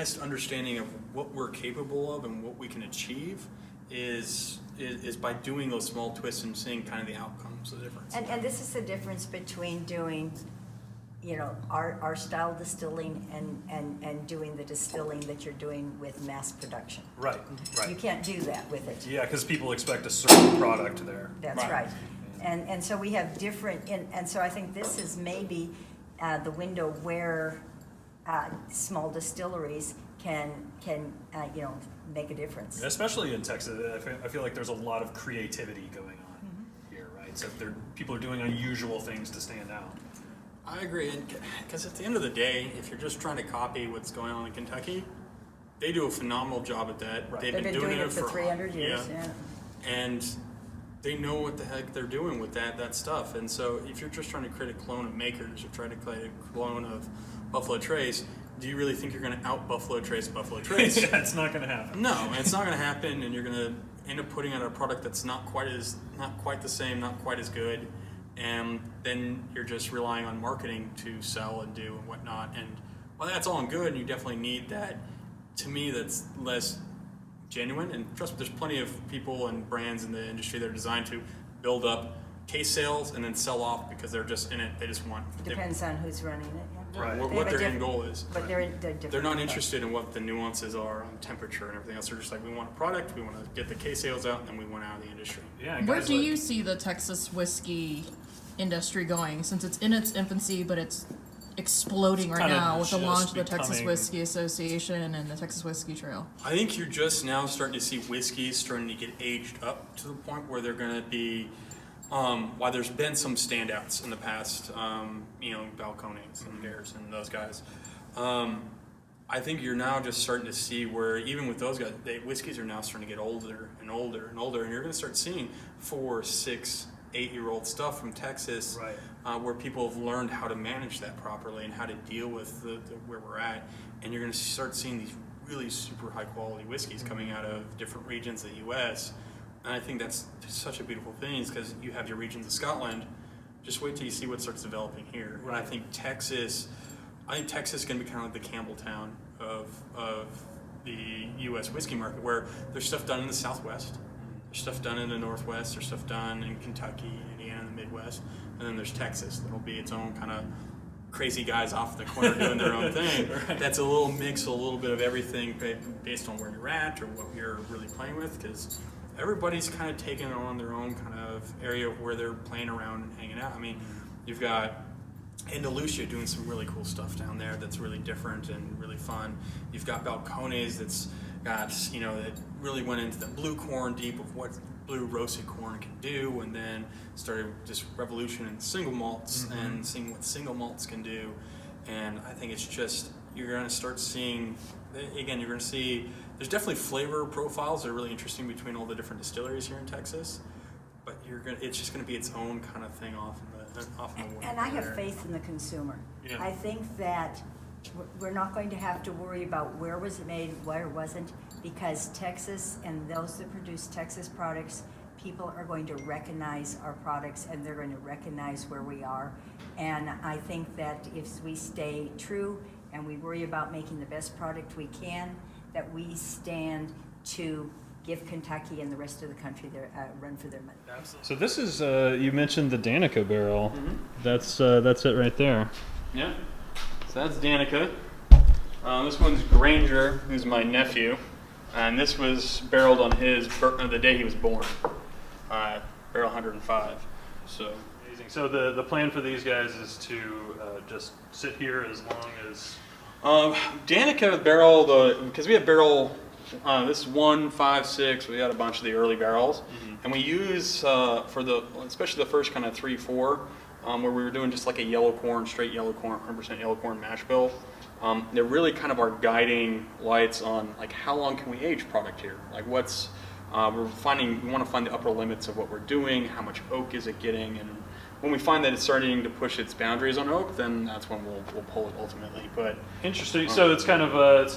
best understanding of what we're capable of and what we can achieve is by doing those small twists and seeing kind of the outcomes, the difference. And this is the difference between doing, our style distilling and doing the distilling that you're doing with mass production. Right. You can't do that with it. Yeah, because people expect a certain product there. That's right. And so we have different, and so I think this is maybe the window where small distilleries can make a difference. Especially in Texas, I feel like there's a lot of creativity going on here, right? So people are doing unusual things to stand out. I agree, because at the end of the day, if you're just trying to copy what's going on in Kentucky, they do a phenomenal job at that. Right. They've been doing it for 300 years, yeah. And they know what the heck they're doing with that stuff. And so if you're just trying to create a clone of Makers or trying to create a clone of Buffalo Trace, do you really think you're going to out Buffalo Trace? Yeah, it's not going to happen. No, it's not going to happen, and you're going to end up putting out a product that's not quite the same, not quite as good, and then you're just relying on marketing to sell and do and whatnot. And while that's all good, and you definitely need that, to me, that's less genuine. And trust me, there's plenty of people and brands in the industry that are designed to build up case sales and then sell off because they're just in it. They just want. Depends on who's running it. Yeah. Right. What their end goal is. But they're different. They're not interested in what the nuances are on temperature and everything else. They're just like, we want a product, we want to get the case sales out, and then we want out of the industry. Yeah. And Where do you see the Texas whiskey industry going, since it's in its infancy, but it's exploding right now with the launch of the Texas Whiskey Association and the Texas Whiskey Trail? I think you're just now starting to see whiskeys starting to get aged up to the point where they're going to be, while there's been some standouts in the past, Balcones and Bears and those guys. I think you're now just starting to see where even with those guys, whiskeys are now starting to get older and older and older, and you're going to start seeing 4, 6, 8-year-old stuff from Texas, right. Where people have learned how to manage that properly and how to deal with where we're at, and you're going to start seeing these really super high quality whiskeys coming out of different regions of the U.S. And I think that's such a beautiful thing, because you have your regions of Scotland. Just wait till you see what starts developing here. Right. And I think Texas is going to be kind of like the Campbelltown of the U.S. whiskey market, where there's stuff done in the Southwest. There's stuff done in the Northwest, there's stuff done in Kentucky, Indiana, and the Midwest, and then there's Texas. That'll be its own kind of crazy guys off the corner doing their own thing. Right. That's a little mix, a little bit of everything based on where you're at or what you're really playing with, because everybody's kind of taking on their own kind of area where they're playing around and hanging out. I mean, you've got Andalusia doing some really cool stuff down there that's really different and really fun. You've got Balcones that's got, that really went into the blue corn deep of what blue roasted corn can do, and then started this revolution in single malts and seeing what single malts can do. And I think it's just, you're going to start seeing, again, you're going to see, there's definitely flavor profiles that are really interesting between all the different distilleries here in Texas, but it's just going to be its own kind of thing off in the world. And I have faith in the consumer. Yeah. I think that we're not going to have to worry about where was it made, where it wasn't, because Texas and those that produce Texas products, people are going to recognize our products and they're going to recognize where we are. And I think that if we stay true and we worry about making the best product we can, that we stand to give Kentucky and the rest of the country their run for their money. Absolutely. So this is, you mentioned the Danika Barrel. That's it right there. Yeah. So that's Danika. This one's Granger, who's my nephew, and this was barreled on the day he was born. Barrel 105. So amazing. So the plan for these guys is to just sit here as long as. Danika barrel, because we have barrel. This is 1, 5, 6. We got a bunch of the early barrels, and we use for especially the first kind of 3, 4. Where we were doing just like a yellow corn, straight yellow corn, 100% yellow corn mash bill. They're really kind of our guiding lights on like how long can we age product here? Like we want to find the upper limits of what we're doing, how much oak is it getting, and when we find that it's starting to push its boundaries on oak, then that's when we'll pull it ultimately. But interesting. So it's kind of it's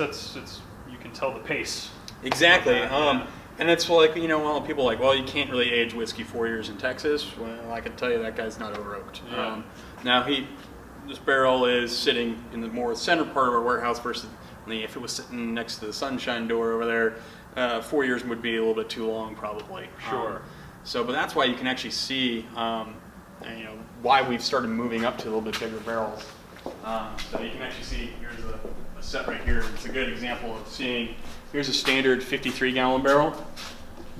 you can tell the pace. Exactly. And it's like, people are like, well, you can't really age whiskey 4 years in Texas. Well, I can tell you that guy's not over oaked. Yeah. Now this barrel is sitting in the more center part of our warehouse versus If it was sitting next to the sunshine door over there, 4 years would be a little bit too long, probably. Sure. But that's why you can actually see, why we've started moving up to a little bit bigger barrels. So you can actually see, here's a set right here. It's a good example of seeing, here's a standard 53-gallon barrel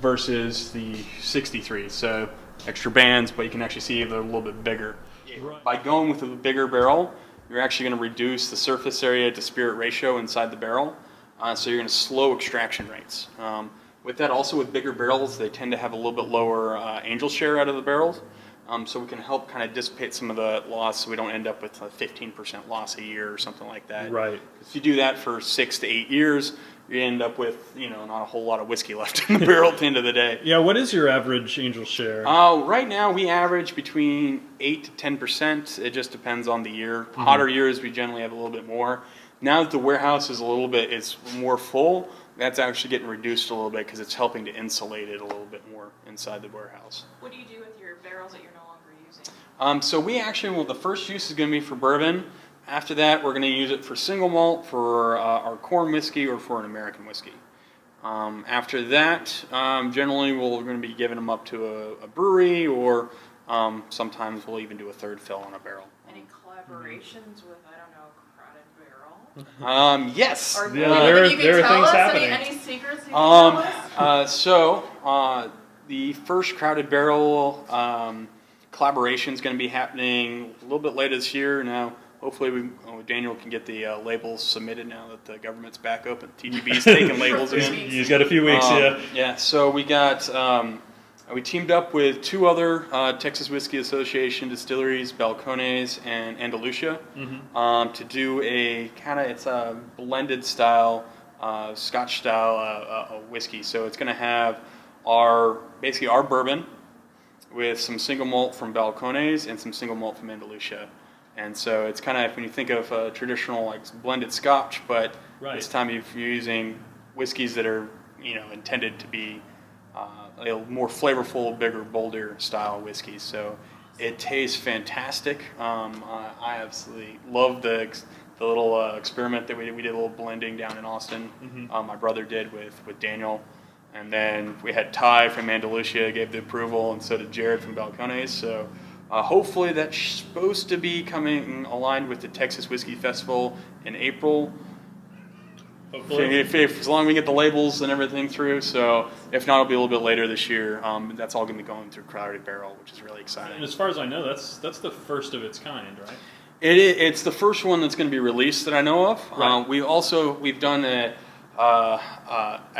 versus the 63. So extra bands, but you can actually see they're a little bit bigger. Right. By going with a bigger barrel, you're actually going to reduce the surface area to spirit ratio inside the barrel. So you're going to slow extraction rates. With that, also with bigger barrels, they tend to have a little bit lower angel share out of the barrels. So we can help kind of dissipate some of the loss so we don't end up with a 15% loss a year or something like that. Right. If you do that for 6 to 8 years, you end up with, not a whole lot of whiskey left in the barrel at the end of the day. Yeah, what is your average angel share? Right now, we average between 8 to 10%. It just depends on the year. Hotter years, we generally have a little bit more. Now that the warehouse is it's more full, that's actually getting reduced a little bit because it's helping to insulate it a little bit more inside the warehouse. What do you do with your barrels that you're no longer using? So we actually, the first use is going to be for bourbon. After that, we're going to use it for single malt, for our corn whiskey, or for an American whiskey. After that, generally we're going to be giving them up to a brewery, or sometimes we'll even do a third fill on a barrel. Any collaborations with, I don't know, Crowded Barrel? Yes. Or Yeah, anything you there are can tell things us? happening. Any secrets you can tell us? The first Crowded Barrel collaboration is going to be happening a little bit later this year. Now, hopefully, Daniel can get the labels submitted now that the government's back open. TGB's taking labels again. You've got a few weeks, yeah. Yeah, so we got, we teamed up with 2 other Texas Whiskey Association distilleries, Balcones and Andalusia, to do it's a blended style, Scotch style whiskey. So it's going to have basically our bourbon with some single malt from Balcones and some single malt from Andalusia. And so it's kind of, when you think of a traditional blended Scotch, but this time you're using whiskeys that are intended to be more flavorful, bigger, bolder style whiskeys. So it tastes fantastic. I absolutely love the little experiment that we did, a little blending down in Austin. My brother did with Daniel. And then we had Ty from Andalusia gave the approval, and so did Jared from Balcones. So hopefully that's supposed to be coming aligned with the Texas Whiskey Festival in April. Hopefully. As long as we get the labels and everything through. So if not, it'll be a little bit later this year. That's all going to be going through Crowded Barrel, which is really exciting. And as far as I know, that's the first of its kind, right? It's the first one that's going to be released that I know of. Right. We've done a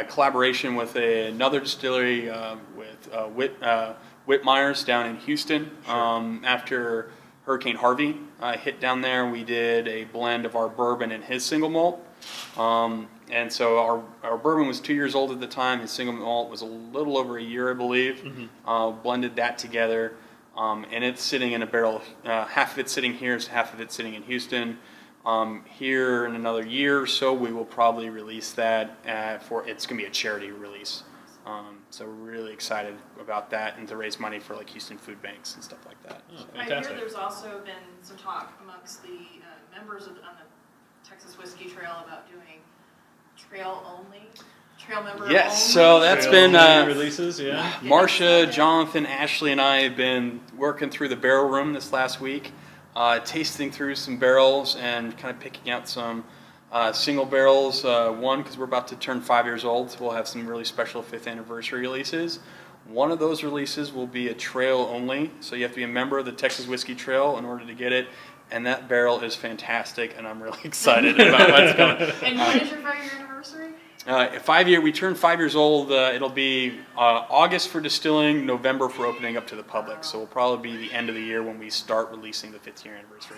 collaboration with another distillery with Whitmeyer's down in Houston. Sure. After Hurricane Harvey hit down there, we did a blend of our bourbon and his single malt. And so our bourbon was 2 years old at the time. His single malt was a little over a year, I believe. Blended that together, and it's sitting in a barrel. Half of it's sitting here, half of it's sitting in Houston. Here in another year or so, we will probably release that it's going to be a charity release. So we're really excited about that, and to raise money for Houston food banks and stuff like that. Oh, So. I fantastic. hear there's also been some talk amongst the members on the Texas Whiskey Trail about doing trail member Yes, only. so that's been releases, yeah. Marcia, Jonathan, Ashley, and I have been working through the barrel room this last week, tasting through some barrels and kind of picking out some single barrels. One, because we're about to turn 5 years old, so we'll have some really special 5th anniversary releases. One of those releases will be a trail only, so you have to be a member of the Texas Whiskey Trail in order to get it. And that barrel is fantastic, and I'm really excited about what's coming. And when is your 5-year anniversary? 5 year, we turn 5 years old. It'll be August for distilling, November for opening up to the public. So it'll probably be the end of the year when we start releasing the 5th year anniversary.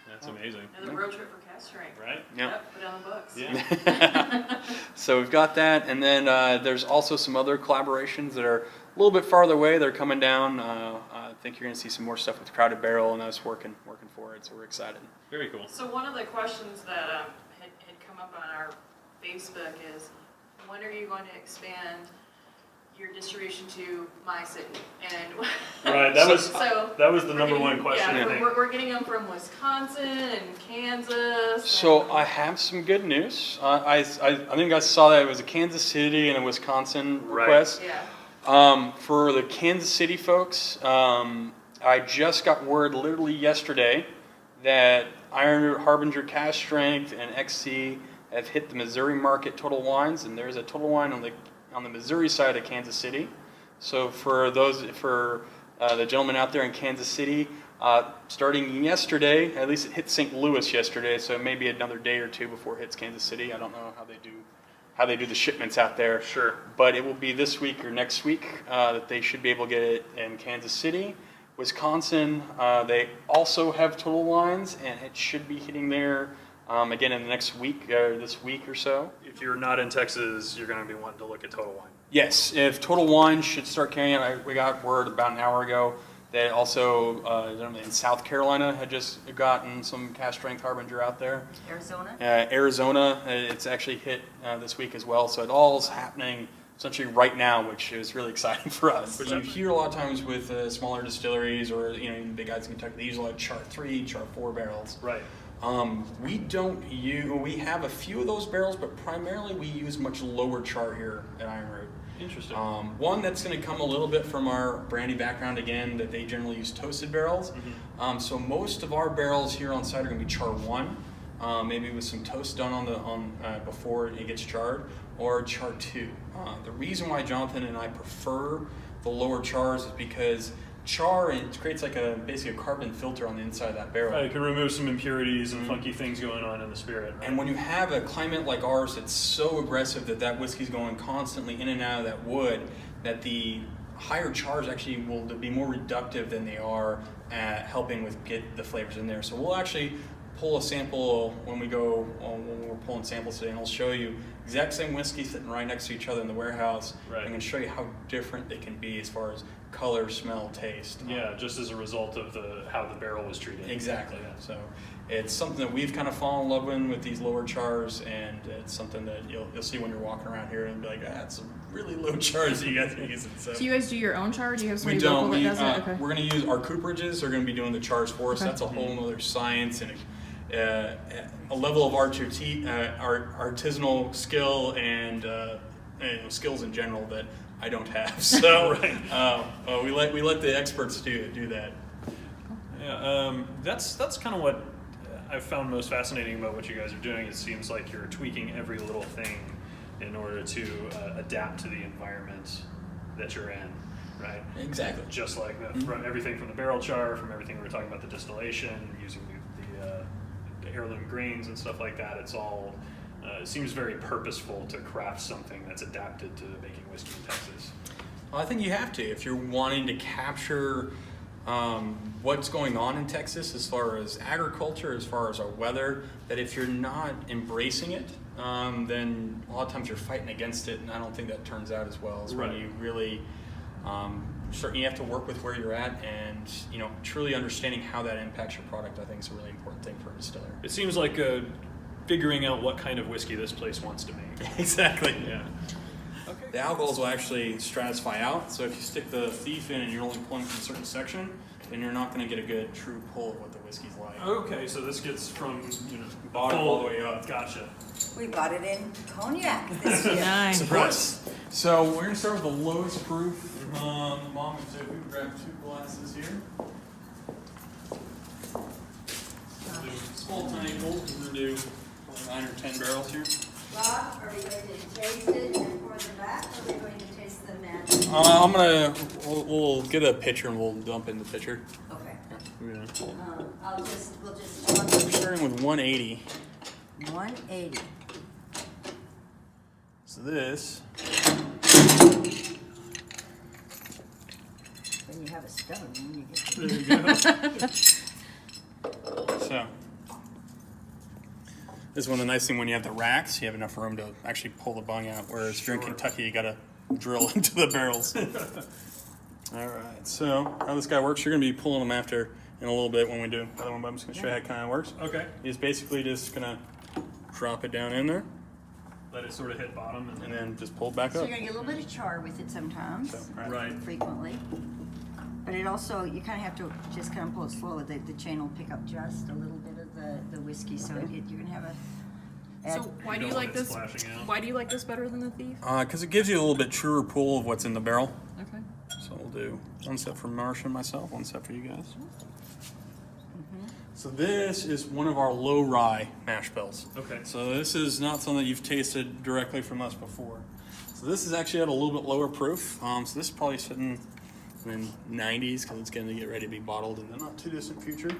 That's amazing. And the road trip for Cast Strength. Right? Yep. Put on the books. Yeah. So we've got that, and then there's also some other collaborations that are a little bit farther away. They're coming down. I think you're going to see some more stuff with Crowded Barrel, and us working for it. So we're excited. Very cool. So one of the questions that had come up on our Facebook is, when are you going to expand your distribution to my city, and Right, that was so that was the we're number getting- one question. Yeah, I think. we're getting them from Wisconsin and Kansas. So and- I have some good news. I think I saw that it was a Kansas City and a Wisconsin Right. request. yeah. For the Kansas City folks, I just got word literally yesterday that Ironroot, Harbinger, Cast Strength, and XC have hit the Missouri market total wines, and there's a total wine on the Missouri side of Kansas City. So for the gentlemen out there in Kansas City, starting yesterday, at least it hit St. Louis yesterday, so it may be another day or two before it hits Kansas City. I don't know how they do the shipments out there. Sure. But it will be this week or next week that they should be able to get it in Kansas City. Wisconsin, they also have total wines, and it should be hitting there again in the next week, this week or so. If you're not in Texas, you're going to be wanting to look at Total Wine. Yes, if Total Wine should start carrying it, we got word about an hour ago that also in South Carolina had just gotten some Cast Strength Harbinger out there. Arizona? Arizona, it's actually hit this week as well. So it all is happening essentially right now, which is really exciting for us. But you hear a lot of times with smaller distilleries or even big guys in Kentucky, they use a lot of Chart 3, Chart 4 barrels. Right. We have a few of those barrels, but primarily we use much lower char here at Ironroot. Interesting. One that's going to come a little bit from our brandy background again, that they generally use toasted barrels. So most of our barrels here on site are going to be char 1, maybe with some toast done on before it gets charred, or char 2. The reason why Jonathan and I prefer the lower chars is because char, it creates like basically a carbon filter on the inside of that barrel. Right, it can remove some impurities and funky things going on in the spirit. Right? And when you have a climate like ours that's so aggressive that whiskey's going constantly in and out of that wood, that the higher chars actually will be more reductive than they are at helping with get the flavors in there. So we'll actually pull a sample when we're pulling samples today, and I'll show you exact same whiskey sitting right next to each other in the warehouse. Right. I'm going to show you how different they can be as far as color, smell, taste. Yeah, just as a result of how the barrel was treated. Exactly. Yeah. So it's something that we've kind of fallen in love with these lower chars, and it's something that you'll see when you're walking around here and be like, that's some really low chars that you guys are using. So Do you guys do your own char? Do you have we somebody local don't. that does it? Okay. We're going to use our cooperages are going to be doing the chars for us. Okay. That's a whole other science and a level of artisanal skill and skills in general that I don't have. So we let the experts do that. Yeah, that's kind of what I've found most fascinating about what you guys are doing. It seems like you're tweaking every little thing in order to adapt to the environment that you're in, right? Exactly. Just like from everything from the barrel char, from everything we were talking about, the distillation, using the heirloom grains and stuff like that. It's all it seems very purposeful to craft something that's adapted to making whiskey in Texas. Well, I think you have to if you're wanting to capture what's going on in Texas as far as agriculture, as far as our weather, that if you're not embracing it, then a lot of times you're fighting against it, and I don't think that turns out as well as when Right. you really you have to work with where you're at, and truly understanding how that impacts your product. I think is a really important thing for a distiller. It seems like figuring out what kind of whiskey this place wants to make. Exactly. Yeah. Okay. The alcohols will actually stratify out, so if you stick the thief in and you're only pulling from a certain section, then you're not going to get a good true pull of what the whiskey's like. Okay, so this gets from Bottom all the way up. Gotcha. We bought it in cognac this year. Nice. Surprise. So we're going to start with the lowest proof. Mom and Sophie will grab 2 glasses here. Small tiny pulls, we're going to do 9 or 10 barrels here. Rob, are we going to taste it and pour them back, or are we going to taste them and? We'll get a pitcher and we'll dump in the pitcher. Okay. Yeah. We'll just. We're starting with 180. 180. So this. When you have a stone, then you get. There you go. So. This is one of the nice things when you have the racks, you have enough room to actually pull the bung out, whereas if you're in Kentucky, you gotta drill into the barrels. All right, so how this guy works, you're gonna be pulling them after in a little bit when we do the other one, but I'm just gonna show you how it kind of works. Okay. He's basically just gonna drop it down in there. let it sort of hit bottom, and and then just pull it back So up. you're gonna get a little bit of char with it sometimes, So, right. frequently. But it also, you kind of have to just kind of pull it slow. The chain will pick up just a little bit of the whiskey, so you're gonna have a. So why do you don't like want it this? splashing out. Why do you like this better than the Thief? Because it gives you a little bit truer pull of what's in the barrel. Okay. So we'll do one set for Marcia and myself, one set for you guys. So this is one of our low rye mash bills. Okay. So this is not something that you've tasted directly from us before. So this is actually at a little bit lower proof. So this is probably sitting in 90s because it's going to get ready to be bottled in the not too distant future.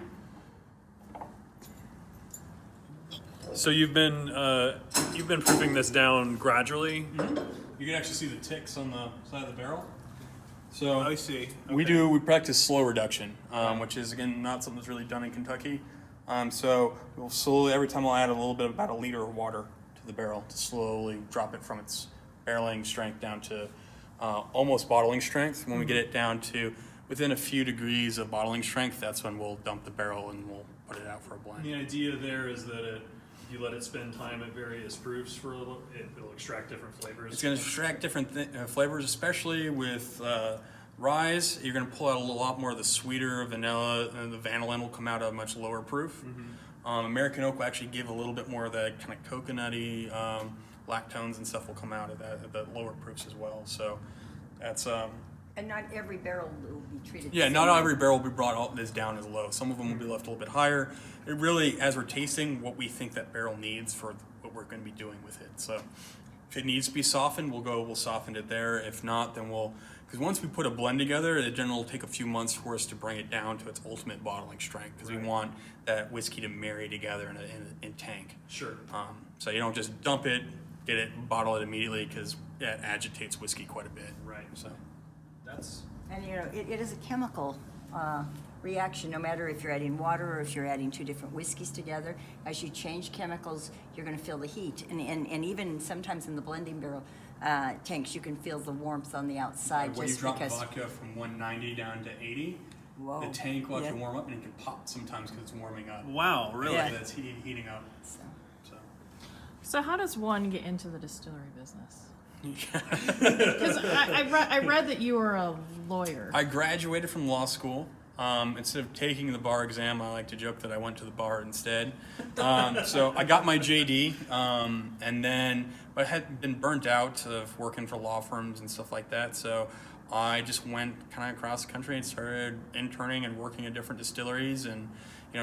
So you've been proofing this down gradually. You can actually see the ticks on the side of the barrel. So I see. we practice slow reduction, which is again not something that's really done in Kentucky. So we'll slowly every time we'll add a little bit, about a liter of water to the barrel to slowly drop it from its barreling strength down to almost bottling strength. When we get it down to within a few degrees of bottling strength, that's when we'll dump the barrel and we'll put it out for a blend. The idea there is that you let it spend time at various proofs for a little, it'll extract different flavors. It's going to extract different flavors, especially with ryes. You're going to pull out a lot more of the sweeter vanilla, and the vanillin will come out at a much lower proof. American oak will actually give a little bit more of that kind of coconutty lactones and stuff will come out at the lower proofs as well. So that's And not every barrel will be treated. yeah, the not same way. every barrel will be brought all this down as low. Some of them will be left a little bit higher. It really, as we're tasting, what we think that barrel needs for what we're going to be doing with it. So if it needs to be softened, we'll soften it there. If not, then because once we put a blend together, it generally will take a few months for us to bring it down to its ultimate bottling strength because we want that whiskey to marry together in tank. Sure. So you don't just dump it, get it, bottle it immediately because that agitates whiskey quite a bit. Right. So. That's And it is a chemical reaction, no matter if you're adding water or if you're adding two different whiskeys together. As you change chemicals, you're going to feel the heat. And even sometimes in the blending barrel tanks, you can feel the warmth on the outside When you just drop because. vodka from 190 down to 80, Whoa. the tank will actually Yeah. warm up and it can pop sometimes because it's warming up. wow, really? Yeah. That's heating up. So, So. So how does one get into the distillery business? Because I read that you were a lawyer. I graduated from law school. Instead of taking the bar exam, I like to joke that I went to the bar instead. So I got my JD, and then I had been burnt out of working for law firms and stuff like that. So I just went kind of across the country and started interning and working at different distilleries and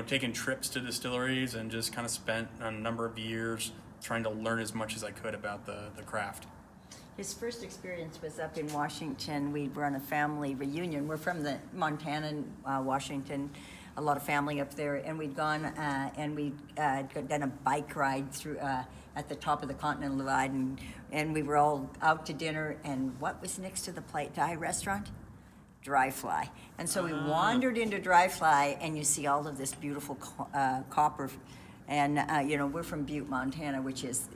taking trips to distilleries and just kind of spent a number of years trying to learn as much as I could about the craft. his first experience was up in Washington. We were on a family reunion. We're from the Montana and Washington, a lot of family up there, and we'd gone and we'd done a bike ride through at the top of the Continental Divide, and we were all out to dinner. And what was next to the Plate Thai restaurant? Dry Fly. And so we wandered into Dry Fly, and you see all of this beautiful copper. And, we're from Butte, Montana, which is,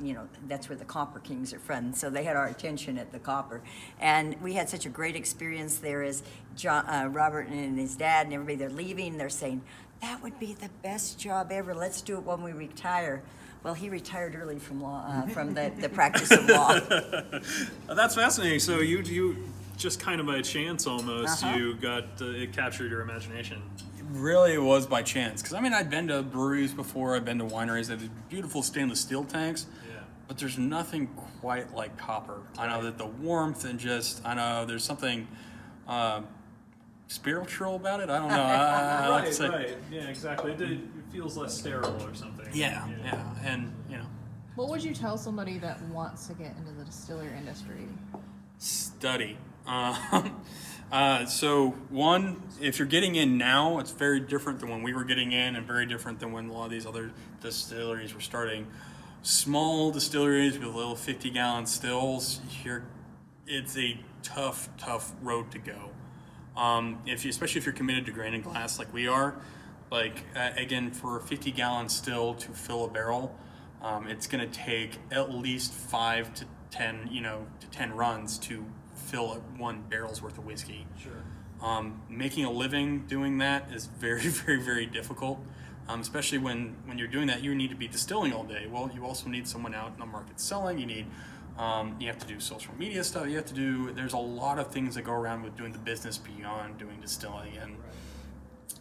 that's where the Copper Kings are from. So they had our attention at the copper. And we had such a great experience there as Robert and his dad and everybody, they're leaving. They're saying, that would be the best job ever. Let's do it when we retire. Well, he retired early from law, from the practice of law. That's fascinating. So you just kind of by chance almost, Uh-huh. you got, it captured your imagination. Really, it was by chance. Because, I'd been to breweries before. I've been to wineries. They have these beautiful stainless steel tanks. Yeah. But there's nothing quite like copper. I know that the warmth and there's something spiritual about it. I don't know. I like to say. Right. Yeah, exactly. It feels less sterile or something. Yeah. And, What would you tell somebody that wants to get into the distillery industry? study. So one, if you're getting in now, it's very different than when we were getting in and very different than when a lot of these other distilleries were starting. Small distilleries with little 50-gallon stills, it's a tough road to go. Especially if you're committed to grain and glass like we are, again, for a 50-gallon still to fill a barrel, it's going to take at least 5 to 10 runs to fill one barrel's worth of whiskey. Sure. Making a living doing that is very, very, very difficult. especially when you're doing that, you need to be distilling all day. Well, you also need someone out in the market selling. You need, you have to do social media stuff. You have to do, there's a lot of things that go around with doing the business beyond doing distilling. And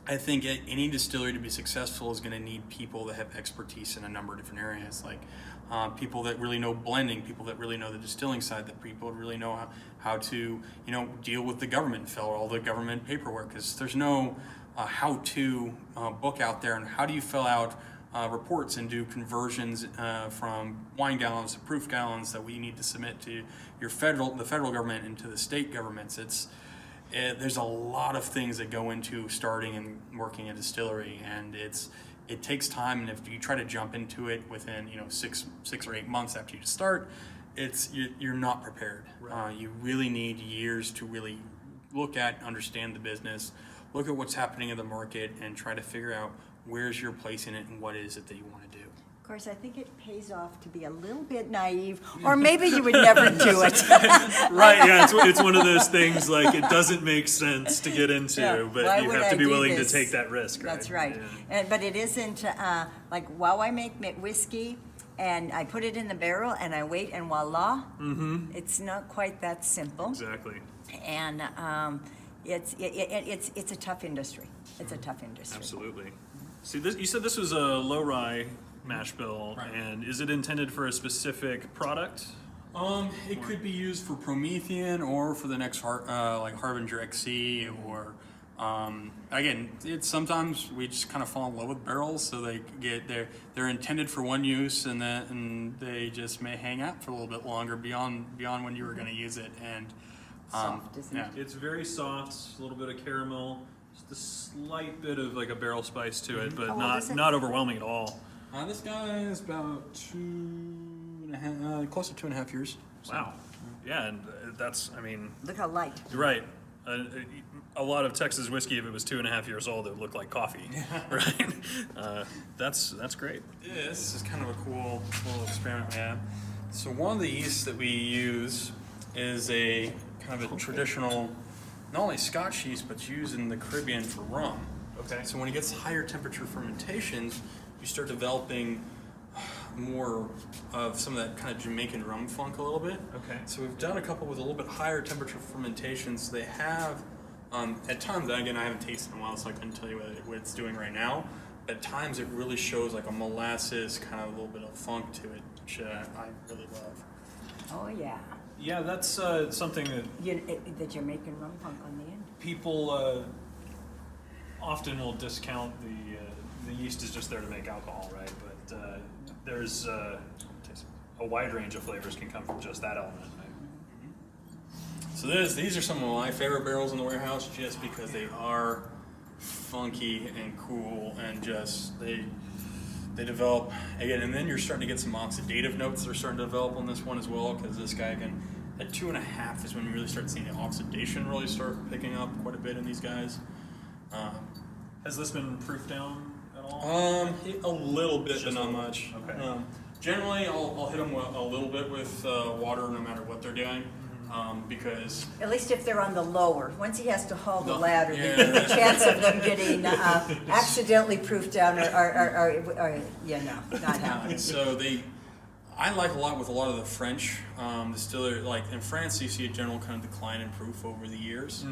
I think any distillery to be successful is going to need people that have expertise in a number of different areas, like people that really know blending, people that really know the distilling side, that people really know how to, deal with the government, fill all the government paperwork, because there's no how-to book out there, and how do you fill out reports and do conversions from wine gallons to proof gallons that we need to submit to the federal government and to the state governments. There's a lot of things that go into starting and working a distillery, and it takes time. And if you try to jump into it within 6 or 8 months after you start, you're not prepared. Right. You really need years to really look at, understand the business, look at what's happening in the market, and try to figure out where's your place in it and what is it that you want to do. Of course, I think it pays off to be a little bit naive, or maybe you would never do it. Right, yeah, it's one of those things, like, it doesn't make sense to get into, Yeah, but why you would have I to be do willing this? to take that risk, right? That's right. Yeah. But it isn't like, wow, I make whiskey and I put it in the barrel and I wait and voila. Mm-hmm. It's not quite that simple. Exactly. And it's a tough industry. It's a tough industry. Absolutely. See, you said this was a low rye mash bill, Right. and is it intended for a specific product? It could be used for Promethean or for the next like Harbinger XC, or again, it's sometimes we just kind of fall in love with barrels, so they're intended for one use, and they just may hang out for a little bit longer beyond when you were going to use it. And Soft, isn't it? It's very soft, a little bit of caramel, just a slight bit of like a barrel spice to it, but How old is it? not overwhelming at all. This guy is about 2.5, close to 2.5 years. So, Wow. Yeah, and that's, I mean, Look how light. you're right. A lot of Texas whiskey, if it was 2.5 years old, it would look like coffee, right? That's great. Yeah, this is kind of a cool little experiment we have. So one of the yeasts that we use is a kind of a traditional, not only Scotch yeast, but used in the Caribbean for rum. Okay. So when it gets higher temperature fermentations, you start developing more of some of that kind of Jamaican rum funk a little bit. Okay. So we've done a couple with a little bit higher temperature fermentations. They have, at times, again, I haven't tasted in a while, so I couldn't tell you what it's doing right now. At times, it really shows like a molasses, kind of a little bit of funk to it, which I really love. Oh, yeah. Yeah, that's something that The Jamaican rum punk on the end. people often will discount. The yeast is just there to make alcohol, right? But there's a wide range of flavors can come from just that element, right? So these are some of my favorite barrels in the warehouse, just because they are funky and cool, and just they develop again. And then you're starting to get some oxidative notes that are starting to develop on this one as well, because this guy can, at 2.5 is when you really start seeing the oxidation really start picking up quite a bit in these guys. Has this been proofed down at all? A little bit, Just but a not little. much. Okay. Generally, I'll hit them a little bit with water, no matter what they're doing, because At least if they're on the lower. Once he has to haul the No, ladder, yeah. the chance of them getting accidentally proofed down are not happening. so I like a lot with a lot of the French distillery. Like in France, you see a general kind of decline in proof over the years,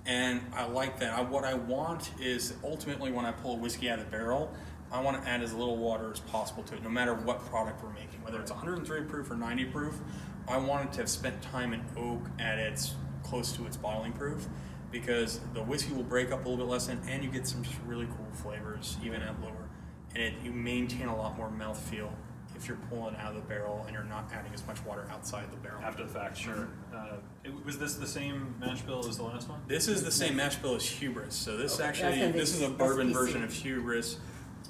and I like that. What I want is ultimately when I pull a whiskey out of the barrel, I want to add as little water as possible to it, no matter what product we're making, whether it's 103 proof or 90 proof. I want it to have spent time in oak at its close to its boiling proof, because the whiskey will break up a little bit less, and you get some just really cool flavors even at lower, and you maintain a lot more mouthfeel if you're pulling out of the barrel and you're not adding as much water outside the barrel. After the fact, sure. Was this the same mash bill as the last one? This is the same mash bill as Hubris. So this Okay. actually, That's this is a an bourbon SPC. version of Hubris,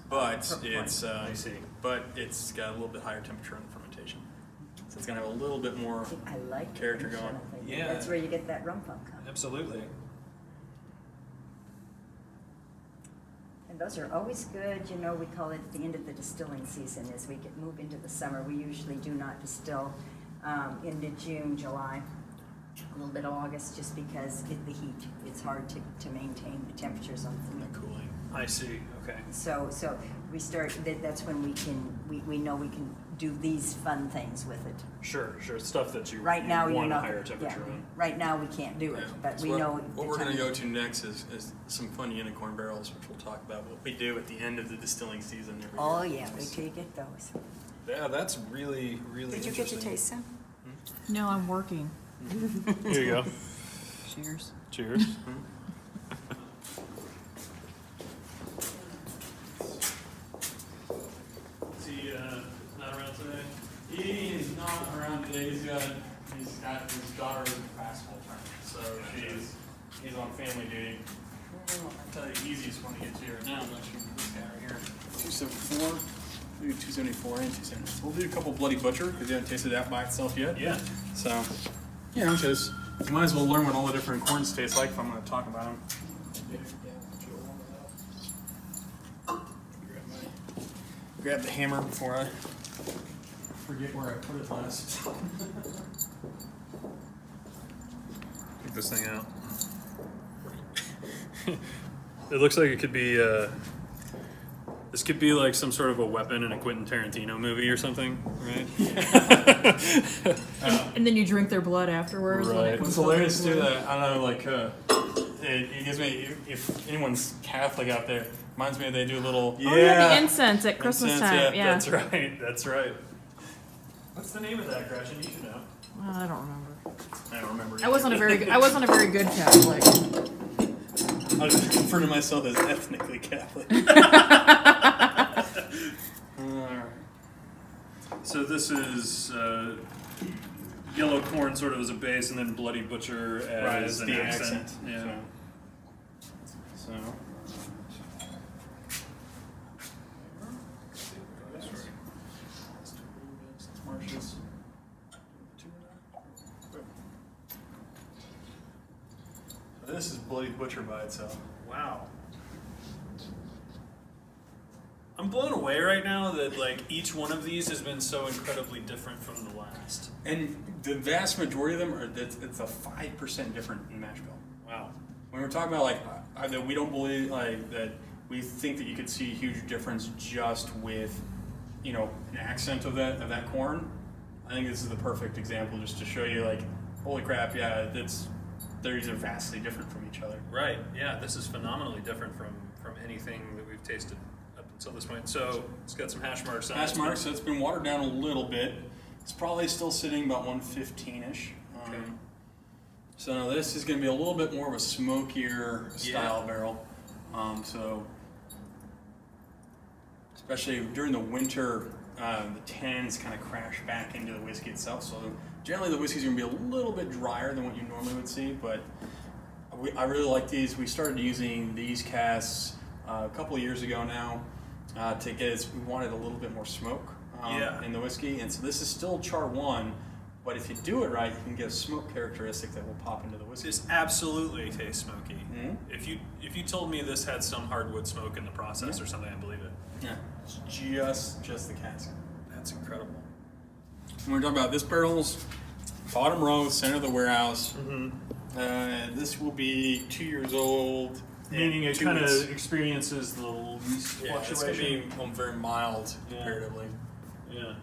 but it's I see. but it's got a little bit higher temperature in the fermentation. So it's gonna have a little bit more. I like the Character finish going. on it. Yeah. That's where you get that rum funk. Absolutely. And those are always good. You know, we call it the end of the distilling season. As we move into the summer, we usually do not distill into June, July, a little bit of August, just because the heat. It's hard to maintain the temperatures on food. Cooling. I see. Okay. So we start, that's when we know we can do these fun things with it. Sure. Stuff that you Right now, you're want a not. higher temperature Yeah, on. right now, we can't do it, but So we know. what we're going to go to next is some fun unicorn barrels, which we'll talk about what we do at the end of the distilling season every Oh, year. yeah, wait till you get those. Yeah, that's really, really Did you get to taste some? No, I'm working. Here you go. Cheers. Cheers. Is he not around today? He is not around today. He's got his daughter is a basketball tournament, so he's on family duty. Well, I'll tell you the easiest one to get to right now. I'm actually this guy right here. 274. We'll do 274 and 274. We'll do a couple Bloody Butcher because you haven't tasted that by itself yet. Yeah. So, you know, because you might as well learn what all the different corns taste like if I'm going to talk about them. Grab the hammer before I forget where I put it last. Take this thing out. It looks like it could be. This could be like some sort of a weapon in a Quentin Tarantino movie or something, right? And then you drink their blood afterwards. when it Right. comes What's out hilarious of the too blood. that I don't know, like it gives me if anyone's Catholic out there, reminds me they do a little Oh yeah, the incense at Christmas Incense, time. Yeah. That's right. That's right. What's the name of that, Gretchen? You should know. Well, I don't remember. I don't remember. I wasn't a very good Catholic. I refer to myself as ethnically Catholic. So this is yellow corn sort of as a base, and then Bloody Butcher as an accent. Yeah. So. Marcia's. This is Bloody Butcher by itself. Wow. I'm blown away right now that like each one of these has been so incredibly different from the last. And the vast majority of them are it's a 5% different in mash bill. Wow. When we're talking about like that we don't believe like that we think that you could see a huge difference just with, you know, an accent of that corn. I think this is the perfect example just to show you like, holy crap, yeah, these are vastly different from each other. Right. Yeah. This is phenomenally different from anything that we've tasted up until this point. So it's got some hash marks on it. Hash marks, so it's been watered down a little bit. It's probably still sitting about 115-ish. Okay. So this is going to be a little bit more of a smokier style barrel. So especially during the winter, the tannins kind of crash back into the whiskey itself. So generally the whiskey's going to be a little bit drier than what you normally would see, but I really like these. We started using these casks a couple of years ago now to get we wanted a little bit more smoke in the whiskey, and so this is still char 1, but if you do it right, you can get a smoke characteristic that will pop into the whiskey. This absolutely tastes smoky. Mhm. If you told me this had some hardwood smoke in the process or something, I'd believe it. Yeah, it's just the cask. That's incredible. When we're talking about this barrel's bottom row, center of the warehouse. Mm-hmm. This will be 2 years old. Meaning it 2 kind weeks. of experiences the least Yeah, it's going to be very mild comparatively. Yeah.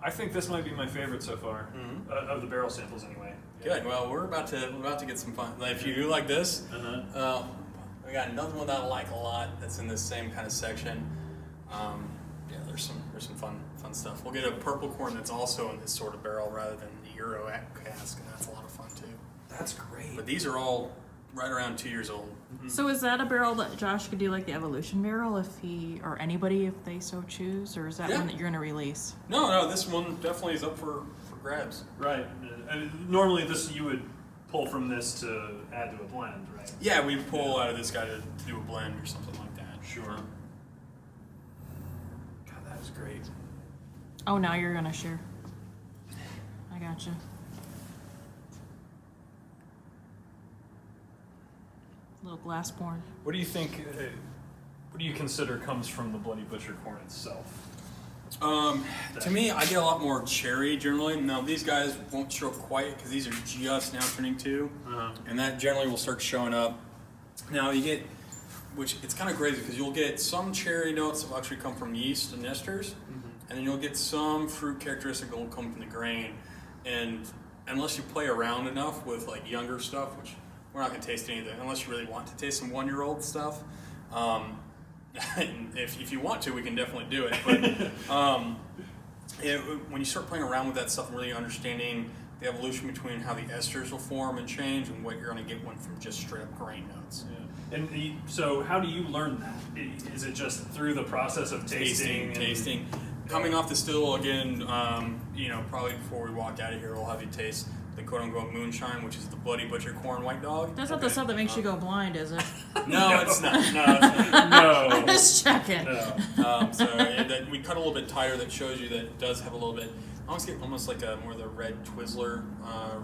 I think this might be my favorite so far of the barrel samples, anyway. Good. Well, we're about to get some fun. Like, if you do like this, we got another one that I like a lot. That's in this same kind of section. Yeah, there's some fun stuff. We'll get a purple corn that's also in this sort of barrel rather than the Euro cask, and that's a lot of fun too. That's great. But these are all right around 2 years old. So is that a barrel that Josh could do like the evolution barrel if he or anybody if they so choose, or is that Yeah. one that you're gonna release? No, this one definitely is up for grabs. Right. Normally, this you would pull from this to add to a blend, right? Yeah, we pull out of this guy to do a blend or something like that. Sure. God, that is great. Oh, now you're gonna share. I gotcha. Little glass porn. What do you think? What do you consider comes from the Bloody Butcher corn itself? To me, I get a lot more cherry generally. Now these guys won't show up quite because these are just now turning 2, and that generally will start showing up Now you get, which it's kind of crazy because you'll get some cherry notes that will actually come from yeast and esters, and then you'll get some fruit characteristic that will come from the grain. And unless you play around enough with like younger stuff, which we're not going to taste anything unless you really want to taste some 1-year-old stuff. If you want to, we can definitely do it. But when you start playing around with that stuff and really understanding the evolution between how the esters will form and change and what you're going to get one from just straight up grain notes. Yeah. And so how do you learn that? Is it just through the process of tasting? Coming off the still again, probably before we walk out of here, we'll have you taste the quote-unquote moonshine, which is the Bloody Butcher Corn White Dog. That's not the stuff that makes you go blind, is it? No, it's not. No, it's not. No. I'm just checking. No. We cut a little bit tighter. That shows you that it does have a little bit. I almost get almost like a more of the red Twizzler,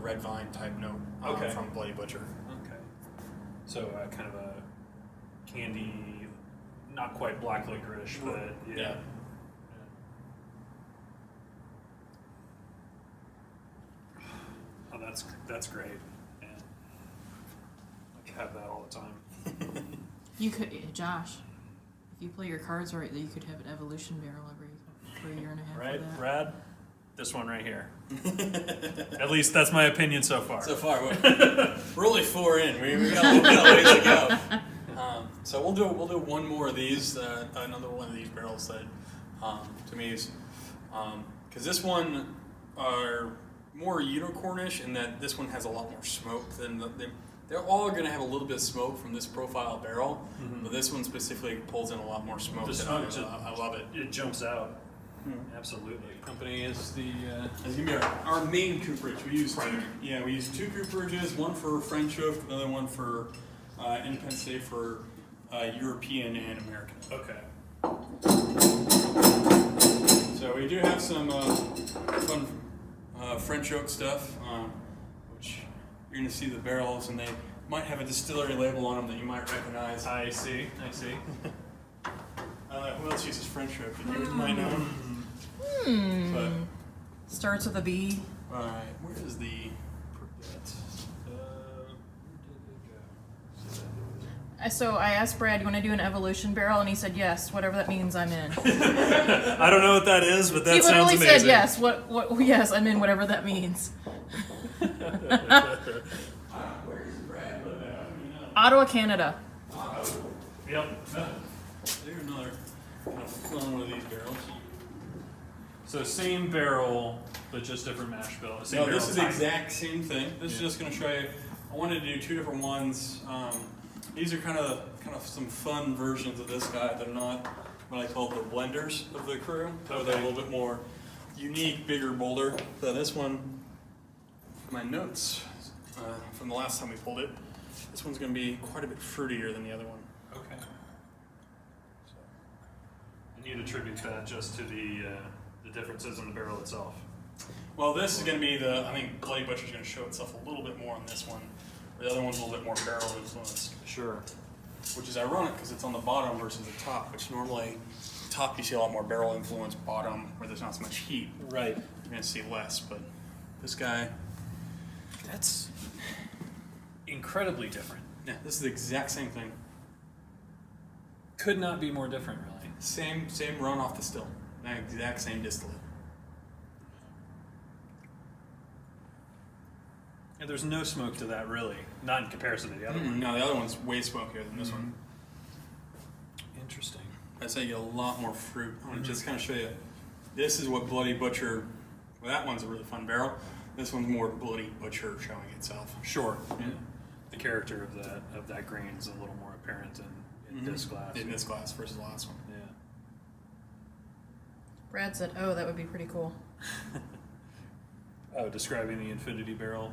red vine type note from Bloody Butcher. Okay. So kind of a candy, not quite black licorice, but yeah. Oh, that's great. Yeah. I could have that all the time. You could, Josh, if you play your cards right, you could have an evolution barrel every year and a half. Right, for that. Brad? This one right here. At least that's my opinion so far. So far, we're only 4 in. We got a ways to go. So we'll do one more of these. Another one of these barrels that to me is because this one are more unicornish in that this one has a lot more smoke than they're all going to have a little bit of smoke from this profile barrel, but this one specifically pulls in a lot more smoke. I love it. It jumps out. Absolutely. Company is is gonna be our main cooperage. We use two cooperages, one for French oak, another one for Independent State for European and American. Okay. So we do have some fun French oak stuff, which you're gonna see the barrels, and they might have a distillery label on them that you might recognize. I see. Who else uses French oak? You might know. But, Starts with a B. all right, where is the? So I asked Brad, "You want to do an evolution barrel?" And he said, "Yes, whatever that means, I'm in." I don't know what that is, but that he sounds literally amazing. said, "Yes, yes, I'm in, whatever that means." Where is Brad? Ottawa, Canada. Yep. There's another kind of fun one of these barrels. So same barrel, but just different mash bill. No, this is the exact same thing. This is just going to show you. I wanted to do 2 different ones. These are kind of some fun versions of this guy. They're not what I call the blenders of the crew. So they're a little bit more unique, bigger, bolder. So this one, my notes from the last time we pulled it. This one's going to be quite a bit fruitier than the other one. Okay. And you'd attribute that just to the differences in the barrel itself. Well, this is going to be I think Bloody Butcher's going to show itself a little bit more on this one. The other one's a little bit more barrel influence. Sure. Which is ironic because it's on the bottom versus the top, which normally top you see a lot more barrel influence, bottom where there's not so much heat. Right. You're going to see less, but this guy, That's incredibly different. yeah, this is the exact same thing. Could not be more different, really. Same run off the still. The exact same distillate. And there's no smoke to that, really. Not in comparison to the other one. No, the other one's way smokier than this one. Interesting. I'd say you get a lot more fruit. I want to just kind of show you. This is what Bloody Butcher, well, that one's a really fun barrel. This one's more Bloody Butcher showing itself. Sure. Yeah. The character of that grain is a little more apparent in this glass. In this glass versus the last one. Yeah. Brad said, "Oh, that would be pretty cool." Oh, describing the Infinity Barrel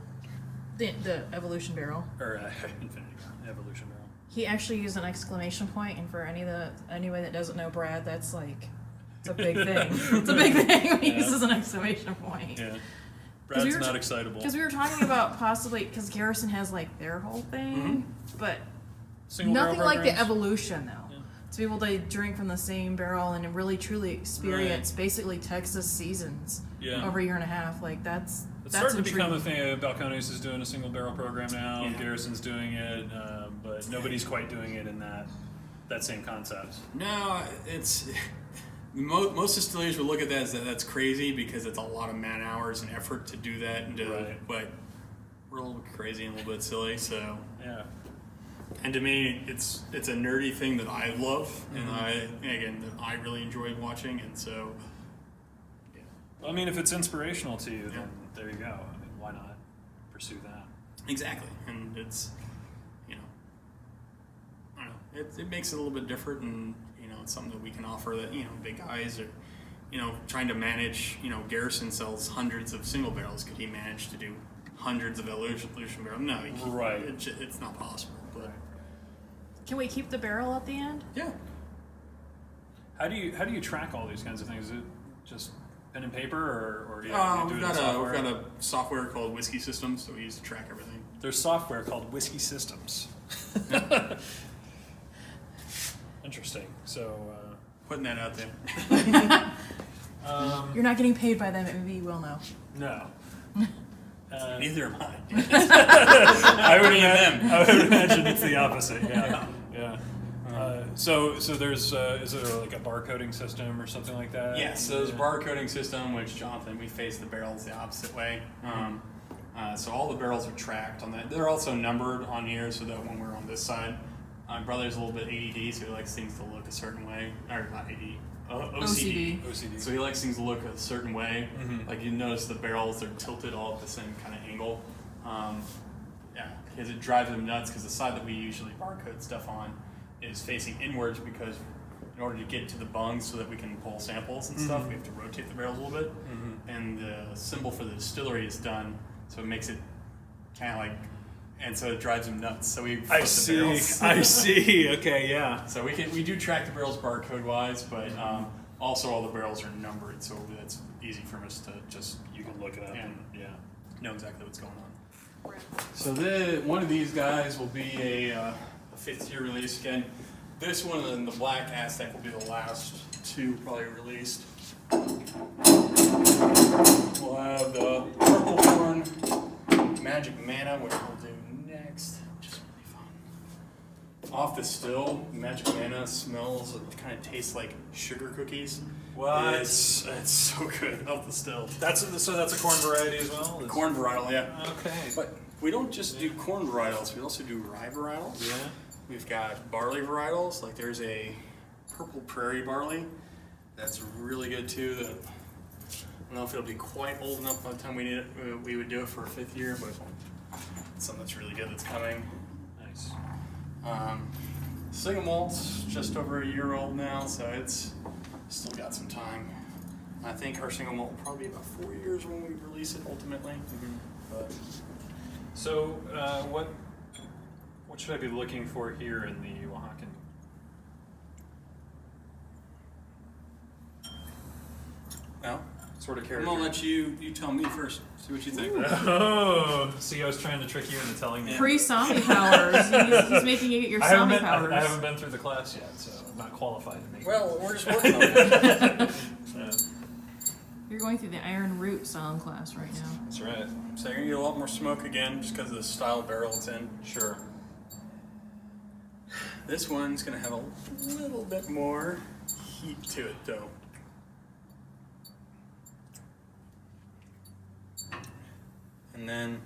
The evolution barrel. or Infinity Barrel, Evolution Barrel. He actually used an exclamation point, and for anybody that doesn't know Brad, that's like, it's a big thing. It's a big thing when he uses an exclamation point. Yeah. Brad's not excitable. Because we were talking about possibly, because Garrison has like their whole thing, but Single barrel nothing like the programs? evolution though. Yeah. to be able to drink from the same barrel and really truly experience basically Texas seasons over a year and a half. Like that's starting to become a intriguing. thing. Balcones is doing a single barrel program now. Yeah. Garrison's doing it, but nobody's quite doing it in that same concept. No, it's most distilleries will look at that as that's crazy because it's a lot of man hours and effort to do that, and but we're a little bit crazy and a little bit silly. So Yeah. and to me, it's a nerdy thing that I love, and that I really enjoy watching, and so. Well, I mean, if it's inspirational to you, then there you go. I mean, why not pursue that? Exactly, and it's, I don't know, it makes it a little bit different, and it's something that we can offer that big guys are, trying to manage. Garrison sells hundreds of single barrels. Could he manage to do hundreds of evolution barrels? No, he can't. Right. It's not possible. But Can we keep the barrel at the end? yeah, How do you track all these kinds of things? Is it just pen and paper, or do you do we've it in got software? we've got a software called Whiskey Systems that we use to track everything. There's software called Whiskey Systems. Interesting. So, Putting that out there. You're not getting paid by them. Maybe you will know. no. Neither am I. I would imagine it's the opposite. Yeah. So there's is there like a barcoding system or something like that? Yes, so there's a barcoding system, which Jonathan, we face the barrels the opposite way. So all the barrels are tracked on that. They're also numbered on here so that when we're on this side, my brother's a little bit ADD, so he likes things to look a certain way. Or not AD, OCD. OCD. So he likes things to look a certain way. Like you notice the barrels, they're tilted all at the same kind of angle. Because it drives him nuts because the side that we usually barcode stuff on is facing inwards because in order to get to the bungs so that we can pull samples and stuff, we have to rotate the barrels a little bit. And the symbol for the distillery is done, so it makes it kind of like, and so it drives him nuts. So we flip the barrels. I see. Okay. Yeah. So we do track the barrels barcode wise, but also all the barrels are numbered, so that's easy for us to just You can look it up. And, know exactly what's going on. Right. So one of these guys will be a 5th year release. Again, this one and the Black Aztec will be the last two probably released. We'll have the Purple Horn Magic Mana, which we'll do next, which is really fun. Off the still, Magic Mana smells, it kind of tastes like sugar cookies. What? It's so good off the still. That's a corn variety as well. Corn varietal, yeah. Okay. But we don't just do corn varietals, we also do rye varietals. Yeah. We've got barley varietals, like there's a purple prairie barley that's really good too. That I don't know if it'll be quite old enough by the time we would do it for a 5th year, but it's something that's really good that's coming. Nice. Single malt's just over a year old now, so it's still got some time. I think our single malt will probably be about 4 years when we release it ultimately. But So, what should I be looking for here in the Oaxacan? well, Sort of I'm character. gonna let you tell me first. See what you think. Oh, see, I was trying to trick you into telling me. Pre-zombie powers. He's making you get your zombie powers. I haven't been through the class yet, so I'm not qualified to make. Well, we're just working on it. You're going through the Ironroot song class right now. That's right. So you're gonna get a lot more smoke again, just because of the style of barrel it's in. Sure. This one's gonna have a little bit more heat to it, though. And then,